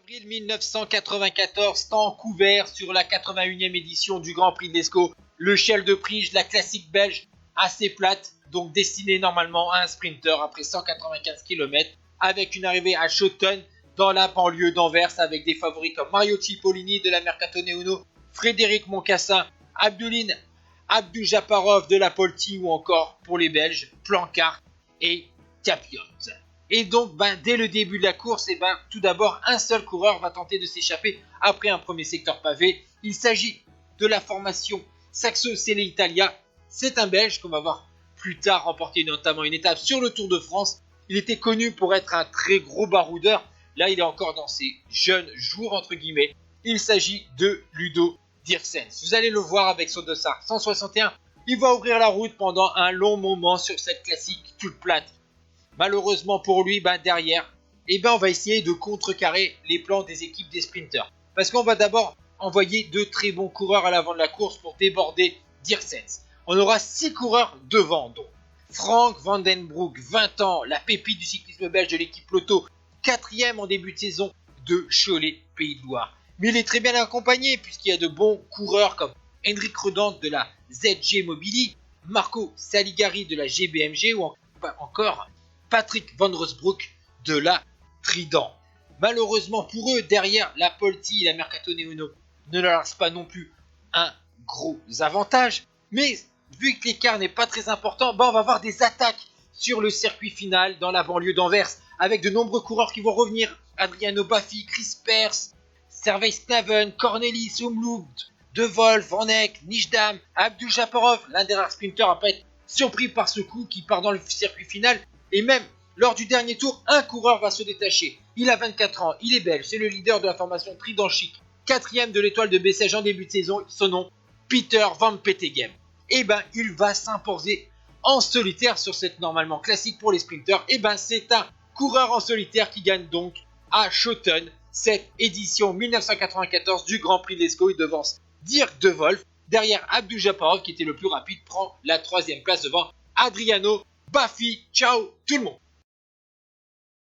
Avril 1994, temps couvert sur la 81e édition du Grand Prix de l'Escaut, le Shell de Prige, la classique belge assez plate, donc destinée normalement à un sprinter après 195 km, avec une arrivée à Schoten dans la banlieue d'Anvers avec des favoris comme Mario Cipollini de la Mercatone Uno, Frédéric Moncassin, Abdulin Abdoujaparov de la Polti ou encore pour les Belges, Plancart et Capiot. Et donc, dès le début de la course, tout d'abord, un seul coureur va tenter de s'échapper après un premier secteur pavé. Il s'agit de la formation Saxo Selle Italia. C'est un Belge qu'on va voir plus tard remporter notamment une étape sur le Tour de France. Il était connu pour être un très gros baroudeur. Là, il est encore dans ses jeunes jours, entre guillemets. Il s'agit de Ludo Diersens. Vous allez le voir avec son dossard 161. Il va ouvrir la route pendant un long moment sur cette classique toute plate. Malheureusement pour lui, derrière, on va essayer de contrecarrer les plans des équipes des sprinters. Parce qu'on va d'abord envoyer deux très bons coureurs à l'avant de la course pour déborder Diersens. On aura 6 coureurs devant, donc Frank Vandenbroek, 20 ans, la pépite du cyclisme belge de l'équipe Lotto, 4e en début de saison de Cholet, Pays de Loire. Mais il est très bien accompagné puisqu'il y a de bons coureurs comme Henrik Redant de la ZG Mobili, Marco Saligari de la GBMG ou encore Patrick Van Rosbroek de la Trident. Malheureusement pour eux, derrière la Polti et la Mercatone Uno ne leur laisse pas non plus un gros avantage. Mais vu que l'écart n'est pas très important, on va avoir des attaques sur le circuit final dans la banlieue d'Anvers avec de nombreux coureurs qui vont revenir. Adriano Baffi, Chris Pers, Servei Snaven, Cornelis, Umlug, De Wolf, Van Eyck, Nijdam, Abdoujaparov. L'un des rares sprinters à pas être surpris par ce coup qui part dans le circuit final. Et même lors du dernier tour, un coureur va se détacher. Il a 24 ans, il est belge, c'est le leader de la formation Trident Chic. 4e de l'étoile de Bessèges en début de saison, son nom, Peter Van Petegem. Il va s'imposer en solitaire sur cette normalement classique pour les sprinters. C'est un coureur en solitaire qui gagne donc à Schoten cette édition 1994 du Grand Prix de l'Escaut. Il devance Dirk De Wolf. Derrière Abdoujaparov qui était le plus rapide prend la 3e place devant Adriano Baffi. Ciao tout le monde.